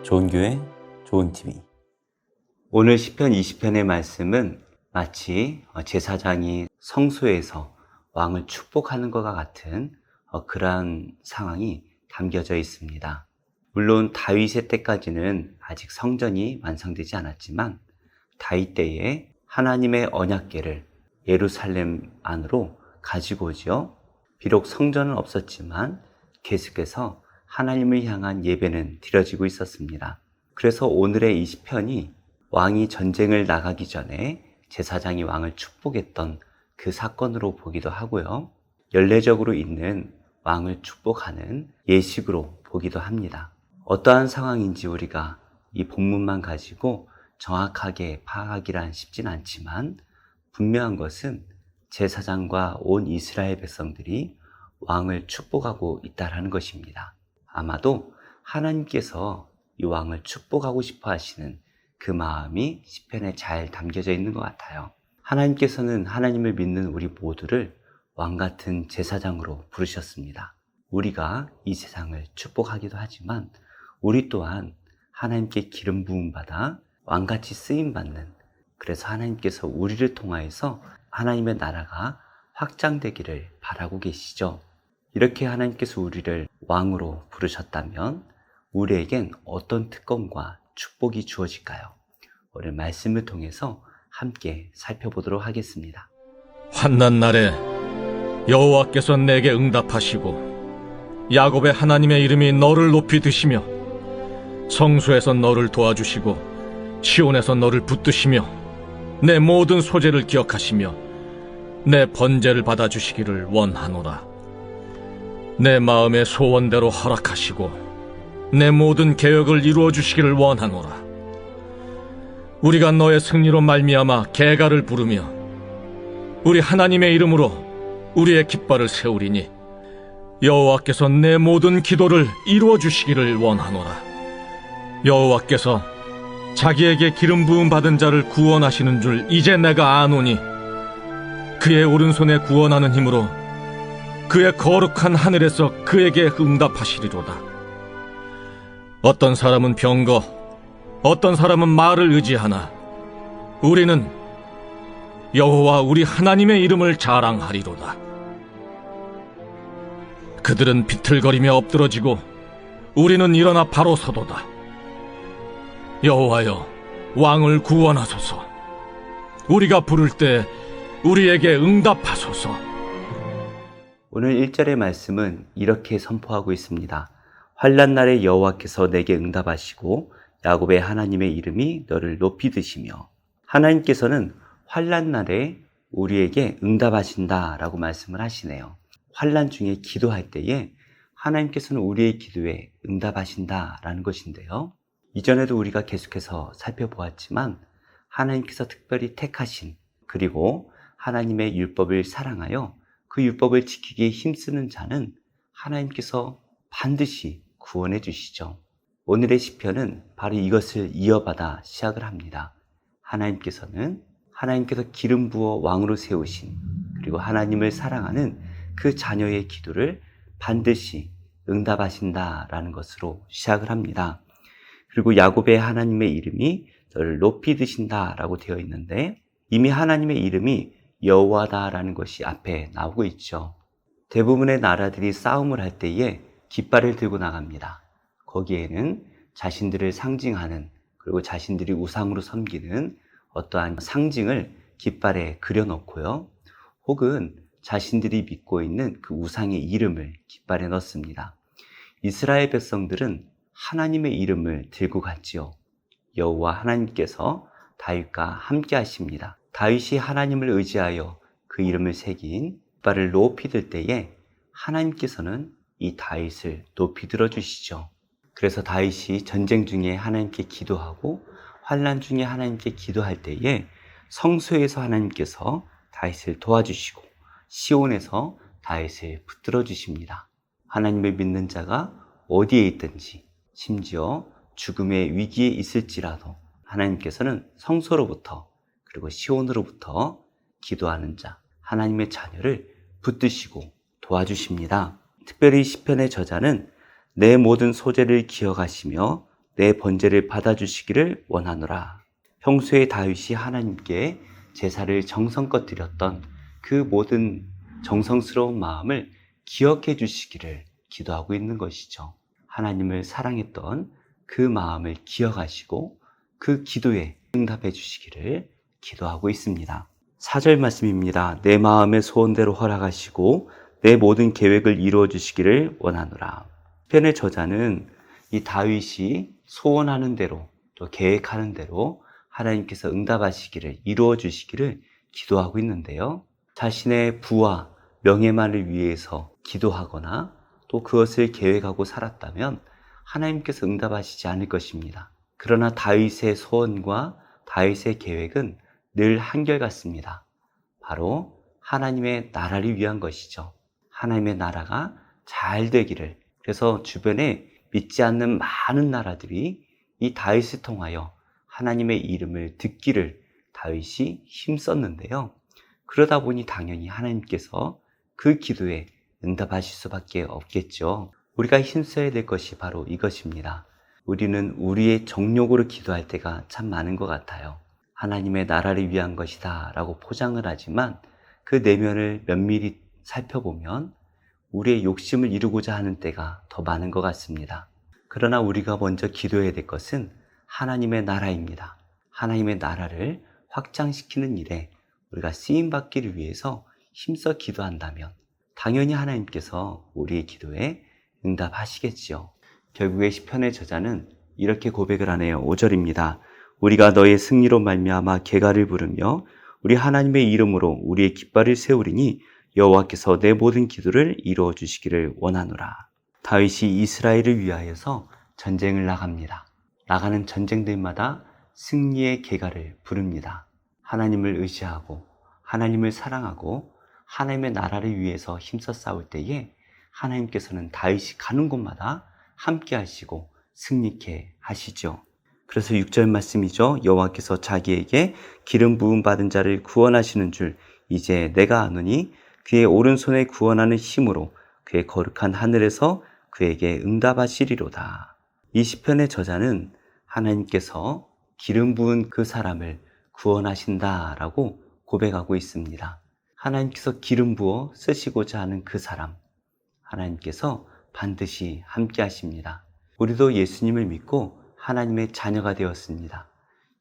좋은 교회, 좋은 TV. 오늘 시편 20편의 말씀은 마치 제사장이 성소에서 왕을 축복하는 것과 같은 그러한 상황이 담겨져 있습니다. 물론 다윗의 때까지는 아직 성전이 완성되지 않았지만 다윗 때에 하나님의 언약궤를 예루살렘 안으로 가지고 오죠. 비록 성전은 없었지만 계속해서 하나님을 향한 예배는 드려지고 있었습니다. 그래서 오늘의 이 시편이 왕이 전쟁을 나가기 전에 제사장이 왕을 축복했던 그 사건으로 보기도 하고요. 연례적으로 있는 왕을 축복하는 예식으로 보기도 합니다. 어떠한 상황인지 우리가 이 본문만 가지고 정확하게 파악하기란 쉽진 않지만 분명한 것은 제사장과 온 이스라엘 백성들이 왕을 축복하고 있다는 것입니다. 아마도 하나님께서 이 왕을 축복하고 싶어 하시는 그 마음이 시편에 잘 담겨져 있는 것 같아요. 하나님께서는 하나님을 믿는 우리 모두를 왕 같은 제사장으로 부르셨습니다. 우리가 이 세상을 축복하기도 하지만 우리 또한 하나님께 기름 부음 받아 왕같이 쓰임 받는, 그래서 하나님께서 우리를 통하여서 하나님의 나라가 확장되기를 바라고 계시죠. 이렇게 하나님께서 우리를 왕으로 부르셨다면 우리에겐 어떤 특권과 축복이 주어질까요? 오늘 말씀을 통해서 함께 살펴보도록 하겠습니다. 환난 날에 여호와께서 내게 응답하시고 야곱의 하나님의 이름이 너를 높이 드시며 성소에서 너를 도와주시고 시온에서 너를 붙드시며 내 모든 소재를 기억하시며 내 번제를 받아주시기를 원하노라. 내 마음의 소원대로 허락하시고 내 모든 계획을 이루어 주시기를 원하노라. 우리가 너의 승리로 말미암아 계가를 부르며 우리 하나님의 이름으로 우리의 깃발을 세우리니 여호와께서 내 모든 기도를 이루어 주시기를 원하노라. 여호와께서 자기에게 기름 부음 받은 자를 구원하시는 줄 이제 내가 아노니 그의 오른손에 구원하는 힘으로 그의 거룩한 하늘에서 그에게 응답하시리로다. 어떤 사람은 병거, 어떤 사람은 말을 의지하나 우리는 여호와 우리 하나님의 이름을 자랑하리로다. 그들은 비틀거리며 엎드러지고 우리는 일어나 바로 서도다. 여호와여, 왕을 구원하소서. 우리가 부를 때 우리에게 응답하소서. 오늘 1절의 말씀은 이렇게 선포하고 있습니다. 환난 날에 여호와께서 내게 응답하시고 야곱의 하나님의 이름이 너를 높이 드시며, 하나님께서는 환난 날에 우리에게 응답하신다라고 말씀을 하시네요. 환난 중에 기도할 때에 하나님께서는 우리의 기도에 응답하신다라는 것인데요. 이전에도 우리가 계속해서 살펴보았지만 하나님께서 특별히 택하신, 그리고 하나님의 율법을 사랑하여 그 율법을 지키기에 힘쓰는 자는 하나님께서 반드시 구원해 주시죠. 오늘의 시편은 바로 이것을 이어받아 시작을 합니다. 하나님께서 기름 부어 왕으로 세우신, 그리고 하나님을 사랑하는 그 자녀의 기도를 반드시 응답하신다라는 것으로 시작을 합니다. 그리고 야곱의 하나님의 이름이 너를 높이 드신다라고 되어 있는데 이미 하나님의 이름이 여호와다라는 것이 앞에 나오고 있죠. 대부분의 나라들이 싸움을 할 때에 깃발을 들고 나갑니다. 거기에는 자신들을 상징하는, 그리고 자신들이 우상으로 섬기는 어떠한 상징을 깃발에 그려놓고요. 혹은 자신들이 믿고 있는 그 우상의 이름을 깃발에 넣습니다. 이스라엘 백성들은 하나님의 이름을 들고 갔지요. 여호와 하나님께서 다윗과 함께 하십니다. 다윗이 하나님을 의지하여 그 이름을 새긴 깃발을 높이 들 때에 하나님께서는 이 다윗을 높이 들어주시죠. 그래서 다윗이 전쟁 중에 하나님께 기도하고 환난 중에 하나님께 기도할 때에 성소에서 하나님께서 다윗을 도와주시고 시온에서 다윗을 붙들어 주십니다. 하나님을 믿는 자가 어디에 있든지, 심지어 죽음의 위기에 있을지라도 하나님께서는 성소로부터, 그리고 시온으로부터 기도하는 자, 하나님의 자녀를 붙드시고 도와주십니다. 특별히 시편의 저자는 내 모든 소재를 기억하시며 내 번제를 받아주시기를 원하노라. 평소에 다윗이 하나님께 제사를 정성껏 드렸던 그 모든 정성스러운 마음을 기억해 주시기를 기도하고 있는 것이죠. 하나님을 사랑했던 그 마음을 기억하시고 그 기도에 응답해 주시기를 기도하고 있습니다. 4절 말씀입니다. 내 마음의 소원대로 허락하시고 내 모든 계획을 이루어 주시기를 원하노라. 편의 저자는 이 다윗이 소원하는 대로 또 계획하는 대로 하나님께서 응답하시기를 이루어 주시기를 기도하고 있는데요. 자신의 부와 명예만을 위해서 기도하거나 또 그것을 계획하고 살았다면 하나님께서 응답하시지 않을 것입니다. 그러나 다윗의 소원과 다윗의 계획은 늘 한결같습니다. 바로 하나님의 나라를 위한 것이죠. 하나님의 나라가 잘 되기를. 그래서 주변에 믿지 않는 많은 나라들이 이 다윗을 통하여 하나님의 이름을 듣기를 다윗이 힘썼는데요. 그러다 보니 당연히 하나님께서 그 기도에 응답하실 수밖에 없겠죠. 우리가 힘써야 될 것이 바로 이것입니다. 우리는 우리의 정욕으로 기도할 때가 참 많은 것 같아요. 하나님의 나라를 위한 것이다 라고 포장을 하지만 그 내면을 면밀히 살펴보면 우리의 욕심을 이루고자 하는 때가 더 많은 것 같습니다. 그러나 우리가 먼저 기도해야 될 것은 하나님의 나라입니다. 하나님의 나라를 확장시키는 일에 우리가 쓰임받기를 위해서 힘써 기도한다면 당연히 하나님께서 우리의 기도에 응답하시겠지요. 결국에 시편의 저자는 이렇게 고백을 하네요. 5절입니다. 우리가 너의 승리로 말미암아 개가를 부르며 우리 하나님의 이름으로 우리의 깃발을 세우리니 여호와께서 내 모든 기도를 이루어 주시기를 원하노라. 다윗이 이스라엘을 위하여서 전쟁을 나갑니다. 나가는 전쟁들마다 승리의 개가를 부릅니다. 하나님을 의지하고 하나님을 사랑하고 하나님의 나라를 위해서 힘써 싸울 때에 하나님께서는 다윗이 가는 곳마다 함께 하시고 승리케 하시죠. 그래서 6절 말씀이죠. 여호와께서 자기에게 기름 부음 받은 자를 구원하시는 줄 이제 내가 아노니 그의 오른손에 구원하는 힘으로 그의 거룩한 하늘에서 그에게 응답하시리로다. 이 시편의 저자는 하나님께서 기름 부은 그 사람을 구원하신다라고 고백하고 있습니다. 하나님께서 기름 부어 쓰시고자 하는 그 사람, 하나님께서 반드시 함께 하십니다. 우리도 예수님을 믿고 하나님의 자녀가 되었습니다.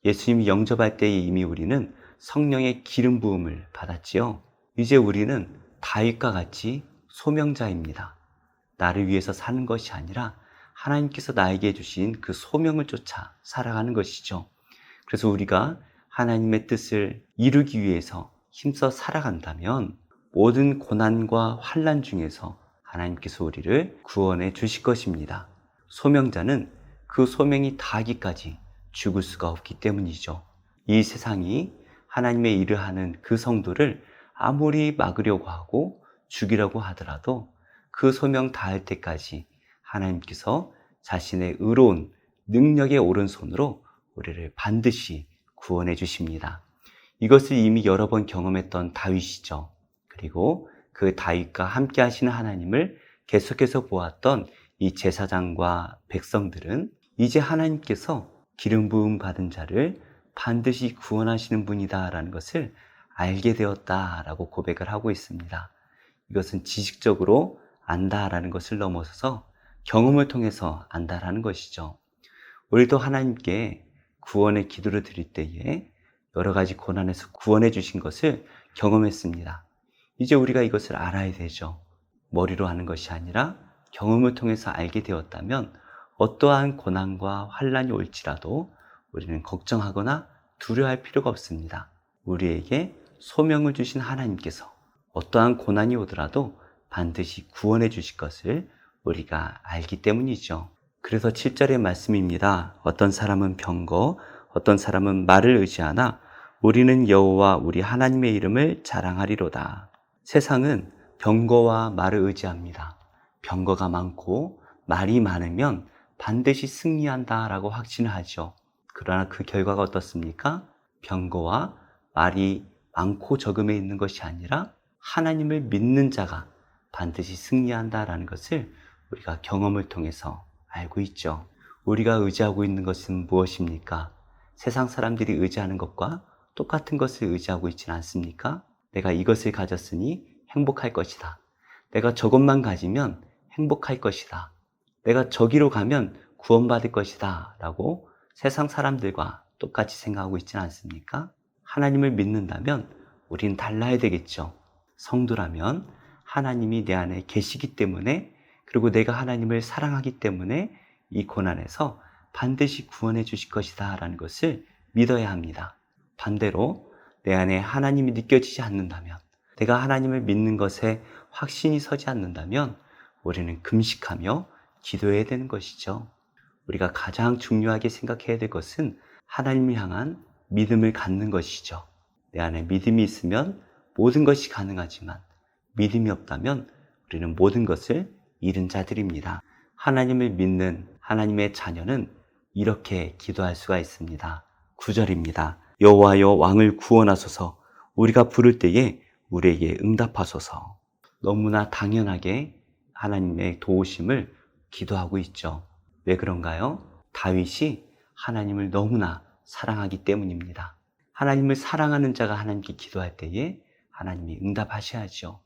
예수님이 영접할 때에 이미 우리는 성령의 기름 부음을 받았지요. 이제 우리는 다윗과 같이 소명자입니다. 나를 위해서 사는 것이 아니라 하나님께서 나에게 주신 그 소명을 쫓아 살아가는 것이죠. 그래서 우리가 하나님의 뜻을 이루기 위해서 힘써 살아간다면 모든 고난과 환난 중에서 하나님께서 우리를 구원해 주실 것입니다. 소명자는 그 소명이 다하기까지 죽을 수가 없기 때문이죠. 이 세상이 하나님의 일을 하는 그 성도를 아무리 막으려고 하고 죽이려고 하더라도 그 소명 다할 때까지 하나님께서 자신의 의로운 능력의 오른손으로 우리를 반드시 구원해 주십니다. 이것을 이미 여러 번 경험했던 다윗이죠. 그리고 그 다윗과 함께 하시는 하나님을 계속해서 보았던 이 제사장과 백성들은 이제 하나님께서 기름 부음 받은 자를 반드시 구원하시는 분이다라는 것을 알게 되었다라고 고백을 하고 있습니다. 이것은 지식적으로 안다라는 것을 넘어서서 경험을 통해서 안다라는 것이죠. 우리도 하나님께 구원의 기도를 드릴 때에 여러 가지 고난에서 구원해 주신 것을 경험했습니다. 이제 우리가 이것을 알아야 되죠. 머리로 하는 것이 아니라 경험을 통해서 알게 되었다면 어떠한 고난과 환난이 올지라도 우리는 걱정하거나 두려워할 필요가 없습니다. 우리에게 소명을 주신 하나님께서 어떠한 고난이 오더라도 반드시 구원해 주실 것을 우리가 알기 때문이죠. 그래서 7절의 말씀입니다. 어떤 사람은 병거, 어떤 사람은 말을 의지하나 우리는 여호와 우리 하나님의 이름을 자랑하리로다. 세상은 병거와 말을 의지합니다. 병거가 많고 말이 많으면 반드시 승리한다라고 확신을 하죠. 그러나 그 결과가 어떻습니까? 병거와 말이 많고 적음에 있는 것이 아니라 하나님을 믿는 자가 반드시 승리한다라는 것을 우리가 경험을 통해서 알고 있죠. 우리가 의지하고 있는 것은 무엇입니까? 세상 사람들이 의지하는 것과 똑같은 것을 의지하고 있지는 않습니까? 내가 이것을 가졌으니 행복할 것이다. 내가 저것만 가지면 행복할 것이다. 내가 저기로 가면 구원받을 것이다. 라고 세상 사람들과 똑같이 생각하고 있지는 않습니까? 하나님을 믿는다면 우린 달라야 되겠죠. 성도라면 하나님이 내 안에 계시기 때문에, 그리고 내가 하나님을 사랑하기 때문에 이 고난에서 반드시 구원해 주실 것이다 라는 것을 믿어야 합니다. 반대로 내 안에 하나님이 느껴지지 않는다면, 내가 하나님을 믿는 것에 확신이 서지 않는다면 우리는 금식하며 기도해야 되는 것이죠. 우리가 가장 중요하게 생각해야 될 것은 하나님을 향한 믿음을 갖는 것이죠. 내 안에 믿음이 있으면 모든 것이 가능하지만 믿음이 없다면 우리는 모든 것을 잃은 자들입니다. 하나님을 믿는 하나님의 자녀는 이렇게 기도할 수가 있습니다. 9절입니다. 여호와여 왕을 구원하소서. 우리가 부를 때에 우리에게 응답하소서. 너무나 당연하게 하나님의 도우심을 기도하고 있죠. 왜 그런가요? 다윗이 하나님을 너무나 사랑하기 때문입니다. 하나님을 사랑하는 자가 하나님께 기도할 때에 하나님이 응답하셔야죠.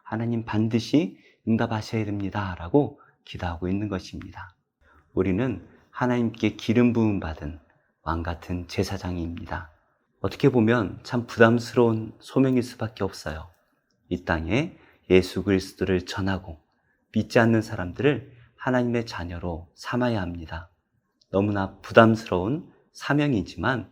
하나님 반드시 응답하셔야 됩니다 라고 기도하고 있는 것입니다. 우리는 하나님께 기름 부음 받은 왕 같은 제사장입니다. 어떻게 보면 참 부담스러운 소명일 수밖에 없어요. 이 땅에 예수 그리스도를 전하고 믿지 않는 사람들을 하나님의 자녀로 삼아야 합니다. 너무나 부담스러운 사명이지만,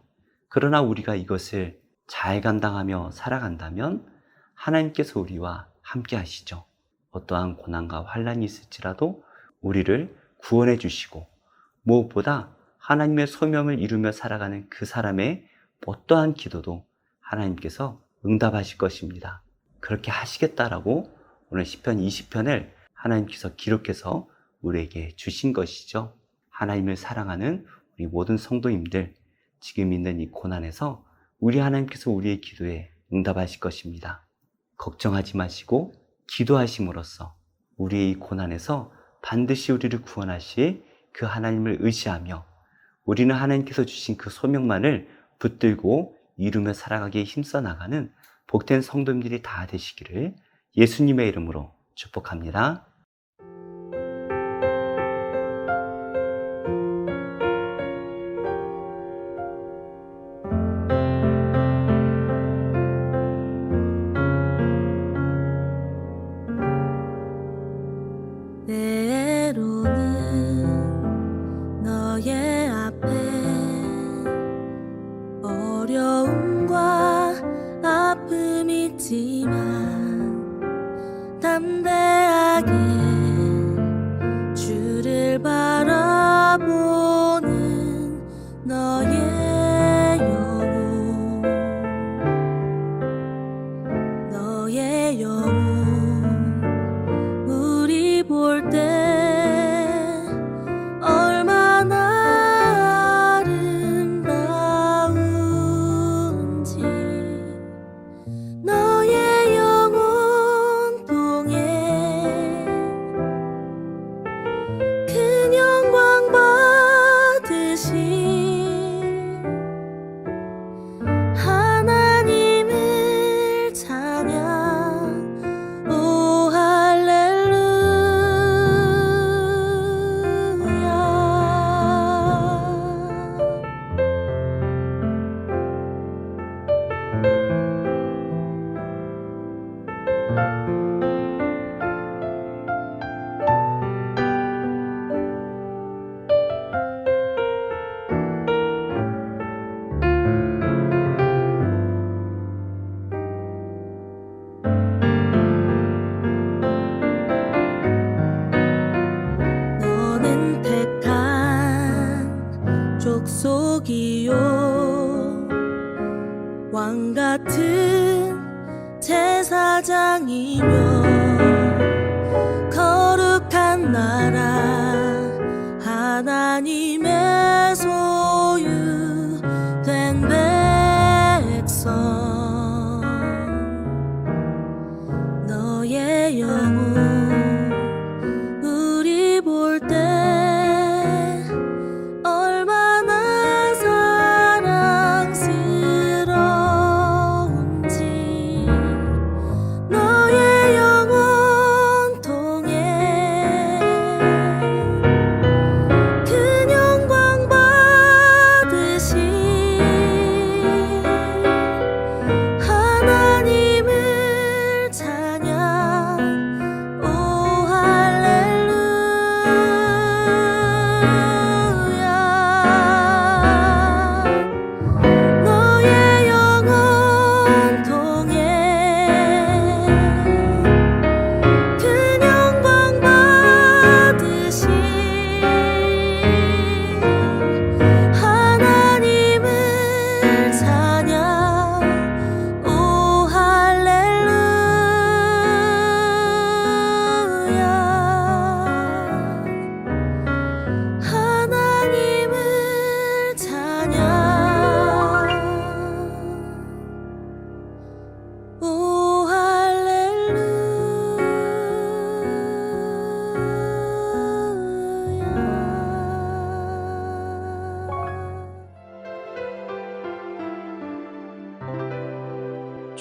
그러나 우리가 이것을 잘 감당하며 살아간다면 하나님께서 우리와 함께 하시죠. 어떠한 고난과 환난이 있을지라도 우리를 구원해 주시고, 무엇보다 하나님의 소명을 이루며 살아가는 그 사람의 어떠한 기도도 하나님께서 응답하실 것입니다. 그렇게 하시겠다라고 오늘 시편 20편을 하나님께서 기록해서 우리에게 주신 것이죠. 하나님을 사랑하는 우리 모든 성도님들, 지금 있는 이 고난에서 우리 하나님께서 우리의 기도에 응답하실 것입니다. 걱정하지 마시고 기도하심으로써 우리의 이 고난에서 반드시 우리를 구원하실 그 하나님을 의지하며 우리는 하나님께서 주신 그 소명만을 붙들고 이루며 살아가기에 힘써 나가는 복된 성도님들이 다 되시기를 예수님의 이름으로 축복합니다. 때로는 너의 앞에 어려움과 아픔이 있지만 담대하게 주를 바라보는 너의 영혼 우리 볼 때 얼마나 아름다운지 너의 영혼 통해 큰 영광 받으신 하나님을 찬양 오 너는 택한 족속이요 왕 같은 제사장이며 거룩한 나라 하나님의 소유된 백성 너의 영혼 우리 볼 때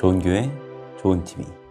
좋은 교회, 좋은 TV.